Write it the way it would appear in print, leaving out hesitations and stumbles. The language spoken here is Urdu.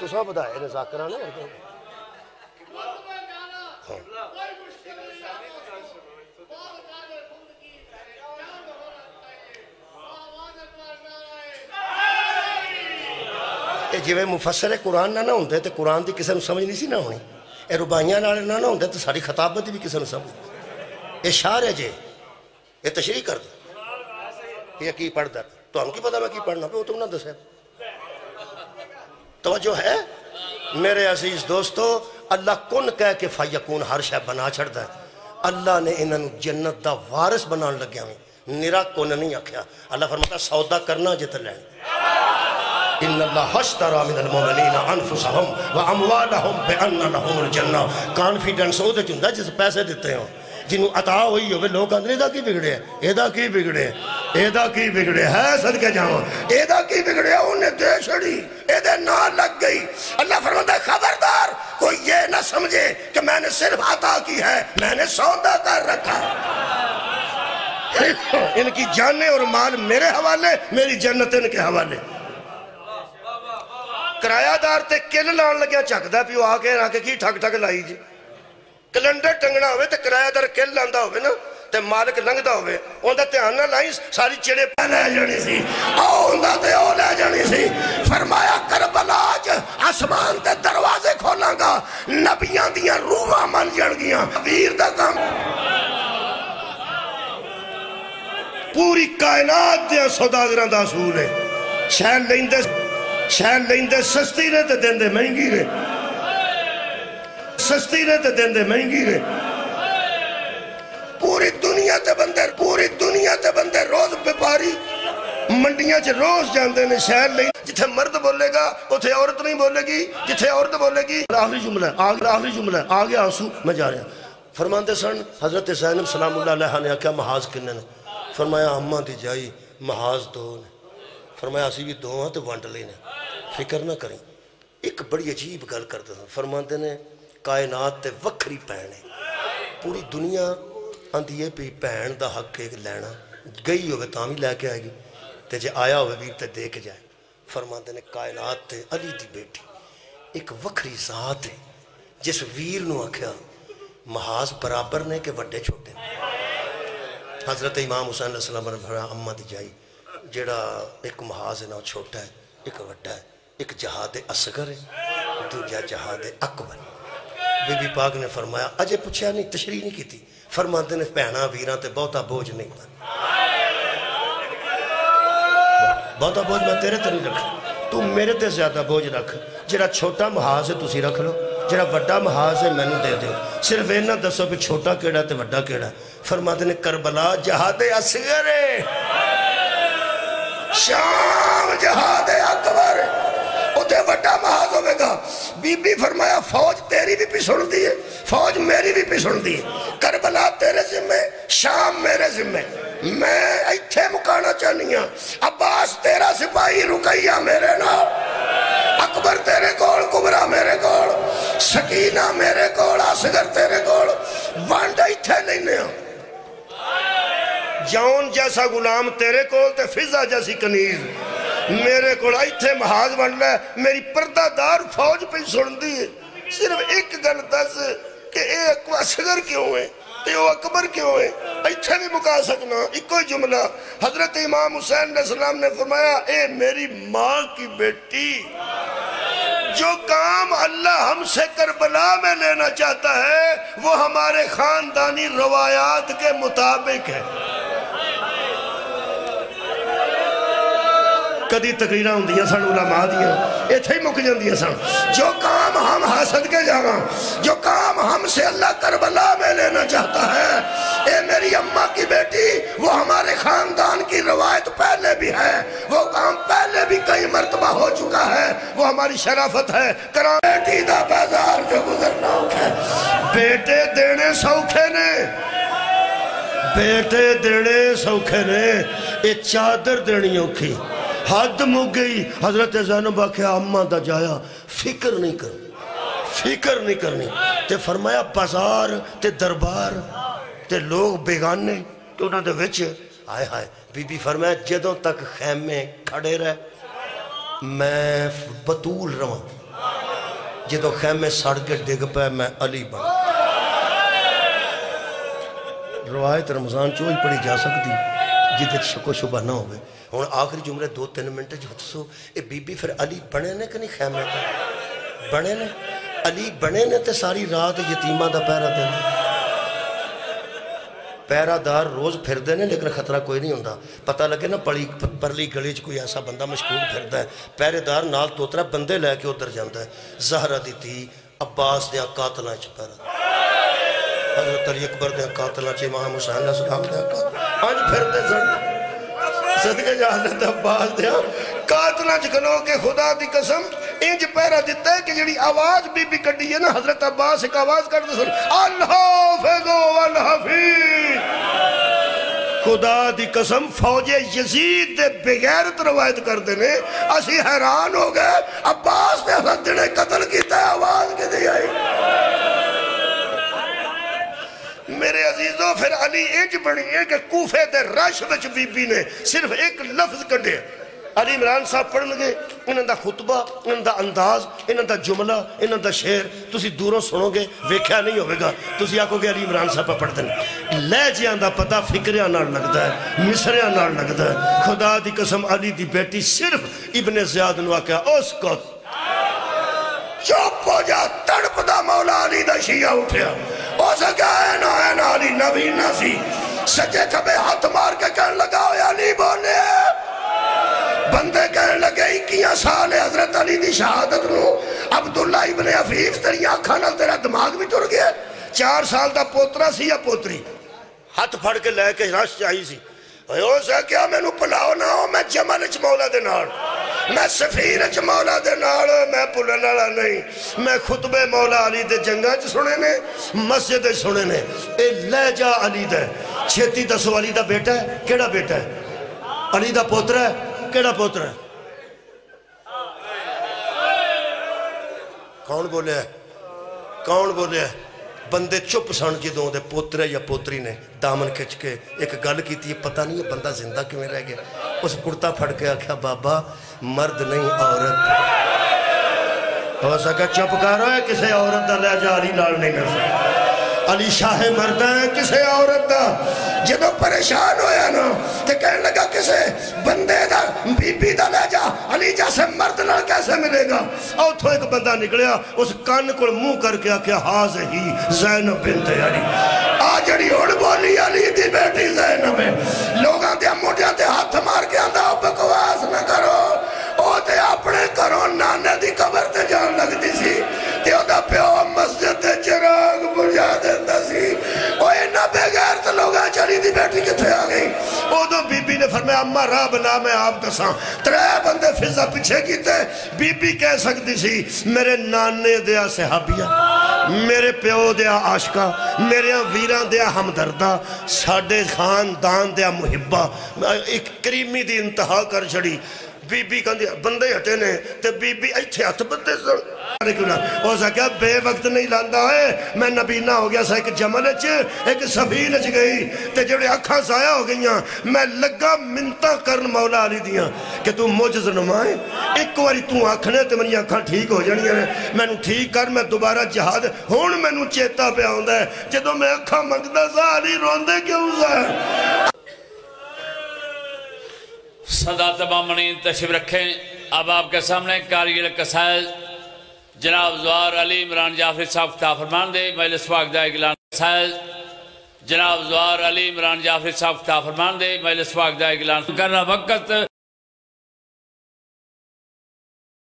تو سب بدائے نے ذاکرانے جی مفسر قرآن نہ ہوندے تو قرآن دی کسی نے سمجھ نہیں سی نہ ہونی اے ربائیاں نہ ہوندے تو ساری خطابت بھی کسی نے سمجھ اے شعر ہے جی یہ تشریح کر دو یہ کی پڑھ دا تو ہم کی پتا میں کی پڑھنا پہ وہ تم نہ دسے توجہ ہے میرے عزیز دوستو اللہ کن کہہ کے فیکون ہر شے بنا چھڑ دا ہے اللہ نے انہوں جنت دا وارث بنان لگیا ہمیں نرا کن نہیں آکھیا اللہ فرماتا سودا کرنا جت لین ان اللہ اشترى من المؤمنین انفسهم واموالهم بان لهم الجنہ کانفیڈنس ہو تے چوندا جس پیسے دیتے ہوں جنہوں عطا ہوئی ہوئے لوگ اندر ایدہ کی بگڑے ہیں ایدہ کی بگڑے ہیں ایدہ کی بگڑے ہے صدقے جاؤں ایدہ کی بگڑے ہیں انہیں دے چھڑی ایدہ نہ لگ گئی اللہ فرماتا ہے خبردار کوئی یہ نہ سمجھے کہ میں نے صرف عطا کی ہے میں نے سودا کر رکھا ان کی جانیں اور مال میرے حوالے میری جنت ان کے حوالے کرایہ دار تے کل لان لگیا چک دا پیو آکے کی ٹھک ٹھک لائی جی کلنڈر ٹنگنا ہوئے تے کرایہ دار کل لاندہ ہوئے نا تے مالک لنگ دا ہوئے اوندہ تے آنا لائیں ساری چڑے پہ لے جانی سی اوندہ تے او لے جانی سی فرمایا کربلا آج آسمان تے دروازے کھولاں گا نبیاں دیاں روحاں من جڑ گیاں ویر دا کام پوری کائنات دیاں سوداگران دا اصول ہے شہر لیندے سستی رہے تے دیندے مہنگی رہے سستی رہے تے دیندے مہنگی رہے پوری دنیا تے بندے روز بیپاری منڈیاں چے روز جاندے نے شہر لیندے جتھے مرد بولے گا اتھے عورت نہیں بولے گی جتھے عورت بولے گی آخری جملہ ہے آگے آنسو میں جا رہا فرماندے سن حضرت زینب سلام اللہ علیہ نے کیا محاذ کرنے نے فرمایا اماں دی جائی محاذ دو نے فرمایا اسی بھی دو ہیں تو وانٹ لینے فکر نہ کریں ایک بڑی عجیب گل کرتے ہیں فرماندے نے کائنات تے وکھری پہنے پوری دنیا اندیے پہ پہن دا حق ایک لینا گئی ہوئے تامی لے کے آئے گی تے جے آیا ہوئے ویر تے دیکھ جائے فرماندے نے کائنات تے علی دی بیٹی ایک وکھری ذات ہے جس ویر نو آکھیا محاذ برابر نے کہ وڈے چھوٹے حضرت امام حسین علیہ السلام نے فرمایا اماں دی جائی جڑا ایک محاذ ہے نا چھوٹا ہے ایک وڈا ہے ایک جہاد اصغر ہے دوجہ جہاد اکبر بی بی پاک نے فرمایا اجے پوچھا نہیں تشریح نہیں کی تھی فرماتے نے پہنا ویران تے بہتا بوجھ نہیں بہتا بوجھ میں تیرے تے نہیں رکھ تو میرے تے زیادہ بوجھ رکھ جڑا چھوٹا محاذ ہے تسی رکھ لو جڑا وڈا محاذ ہے میں نے دے دیو صرف اینا دسو بھی چھوٹا کیڑا تے وڈا کیڑا فرماتے نے کربلا جہاد اصغر ہے شام جہاد اکبر اتھے وڈا محاذ ہوئے گا بی بی فرمایا فوج تیری بھی پسن دی ہے فوج میری بھی پسن دی ہے کربلا تیرے ذمہ شام میرے ذمہ میں ایتھے مکانا چاہنی ہوں عباس تیرا سپاہی رکیہ میرے نام اکبر تیرے کول کبرا میرے کول سکینہ میرے کول اصغر تیرے کول وانڈ ایتھے لینے ہوں جون جیسا غلام تیرے کول تے فضا جیسی کنیز میرے کول ایتھے محاذ بن لے میری پردہ دار فوج پہ سن دی صرف ایک گل دس کہ اے اصغر کیوں ہے تے وہ اکبر کیوں ہے ایتھے بھی مکا سکنا ایک کوئی جملہ حضرت امام حسین علیہ السلام نے فرمایا اے میری ماں کی بیٹی جو کام اللہ ہم سے کربلا میں لینا چاہتا ہے وہ ہمارے خاندانی روایات کے مطابق ہے کدی تقریرہ ہوں دیا سن علماء دیا ایتھے ہی مک جان دیا سن جو کام ہم حاصل کے جاگاں جو کام ہم سے اللہ کربلا میں لینا چاہتا ہے اے میری اماں کی بیٹی وہ ہمارے خاندان کی روایت پہلے بھی ہے وہ کام پہلے بھی کئی مرتبہ ہو چکا ہے وہ ہماری شرافت ہے کرام بیٹی دا بازار جو گزرنا ہے بیٹے دینے سوکھے نے بیٹے دینے سوکھے نے اے چادر دینی اوکھی حد مک گئی حضرت زینب آکھیا اماں دا جایا فکر نہیں کرنی تے فرمایا بازار تے دربار تے لوگ بیگانے تو انہاں دے وچ آئے ہائے بی بی فرمایا جدوں تک خیمے کھڑے رہے میں بطول رہاں جدو خیمے سڑ کے ڈگ پہ میں علی بن روایت رمضان چوئی پڑھی جا سکتی جدت شک و شبہ نہ ہوئے ہوں آخری جملے 2-3 منٹ جو دسو اے بی بی پھر علی بنے نے کہ نہیں خیمے بنے نے علی بنے نے تے ساری رات یتیمہ دا پہرہ دینے پہرہ دار روز پھر دینے لیکن خطرہ کوئی نہیں ہوندہ پتہ لگے نا پرلی گلیج کوئی ایسا بندہ مشکوک پھر دا ہے پہرے دار نال توترہ بندے لے کے ادھر جاندہ ہے زہرہ دی تھی عباس دیا قاتلہ چھ پہرہ حضرت علی اکبر دیا قاتلہ چھ امام حسین علیہ السلام دیا قاتلہ آج پھر دے صدقے جا حضرت عباس دیا قاتلہ چھ کنو کہ خدا دی قسم انج پیرا دیتا ہے کہ جڑی آواز بی بی کڑی ہے نا حضرت عباس ایک آواز کرتے سن الحافظ والحفیظ خدا دی قسم فوج یزید دے بغیرت روایت کر دینے اسی حیران ہو گئے عباس نے حضرت نے قتل کیتا ہے آواز کے دے آئی میرے عزیزوں پھر علی انج بڑی ہے کہ کوفے دے رش وچ بی بی نے صرف ایک لفظ کڑے علی عمران صاحب پڑھن گے انہاں دا خطبہ انہاں دا انداز انہاں دا جملہ انہاں دا شعر تسی دوروں سنو گے ویکھیا نہیں ہوئے گا تسی آکو گے علی عمران صاحب پڑھ دیں لہجیاں دا پتہ فکریاں نال لگتا ہے مصریاں نال لگتا ہے خدا دی قسم علی دی بیٹی صرف ابن زیاد نو آکیا اس کو چپ ہو جا تڑپ دا مولا علی دا شیعہ اٹھیا اسا کیا ہے نا علی نبی نہ سی سجے تھبے ہاتھ مار کے کہنے لگا ہویا علی بولے بندے کہنے لگے 21 سال حضرت علی دی شہادت نو عبداللہ ابن عفیف تیری آنکھاں نال تیرا دماغ بھی ٹر گیا 4 سال دا پوترا سی یا پوتری ہاتھ پھڑ کے لے کے رش چاہی سی او سا کیا میں نو پلاؤ نہ ہو میں جمل اچ مولا دے نال میں سفیر اچ مولا دے نال میں پلن والا نہیں میں خطبے مولا علی دے جنگاں چ سنے نے مسجد سنے نے اے لہجہ علی دے چھتی دسو علی دا بیٹا ہے کیڑا بیٹا ہے علی دا پوترا ہے کیڑا پوتر ہے کون بولے ہے کون بولے ہے بندے چپ سن جدوں دے پوترے یا پوتری نے دامن کھچ کے ایک گل کی تھی پتہ نہیں ہے بندہ زندہ کیوں رہ گیا اس کرتا پھڑ کے آکھا بابا مرد نہیں عورت ہو سکا چپ کر رہا ہے کسے عورت دا لہجہ علی نال نہیں کر سکتا علی شاہ مرد ہے کسے عورت دا جدو پریشان ہویا نا تے کہنے لگا کسے بندے دا بی بی دا لہجہ علی جیسے مرد نہ کیسے ملے گا اور تو ایک بندہ نکلیا اس کان کو منہ کر کے آکیا حاض ہی زینب بنت علی آجڑی اڑ بولی علی دی بیٹی زینب ہے لوگاں دیا موٹیاں تے ہاتھ مار کے آندھا بکواس نہ کرو او تے اپنے کرو نانے دی قبر تے جان لگ دی سی تے او دا پیو مسجد تے چراغ بجا دیتا سی او اینا بغیر تے لوگاں چلی دی بیٹی کتھے آ گئی او دو بی بی نے فرمایا اممہ راہ بنا میں آپ دساں 3 بندے فضا پیچھے کیتے بی بی کہہ سکتی سی میرے نانے دیا صحابیہ میرے پیو دیا عاشقہ میرے ویران دیا ہمدردہ ساڑھے خاندان دیا محبہ ایک کریمی دی انتہا کر چھڑی بی بی کہندی بندے ہٹے نے تے بی بی ایتھے ہاتھ بندے سن او سا کیا بے وقت نہیں لاندہ ہے میں نبینہ ہو گیا سا ایک جمل اچ ایک سفین اچ گئی تے جڑے اکھاں ضائع ہو گئیاں میں لگا منتہ کرن مولا علی دیاں کہ تو موجز نمائیں ایک واری تو آکھنے تے منی اکھاں ٹھیک ہو جانی ہیں میں نو ٹھیک کر میں دوبارہ جہاد ہون میں نو چیتا پہ آؤندہ ہے جدو میں اکھاں منگدہ سا علی روندے کیوں سا صدات بامنین تشریف رکھیں اب آپ کے سامنے کارگل قصائد جناب زوار علی عمران جعفری صاحب خطاب فرمان دے مجلس واقع دائے گلان قصائد جناب زوار علی عمران جعفری صاحب خطاب فرمان دے مجلس واقع دائے گلان کرنا وقت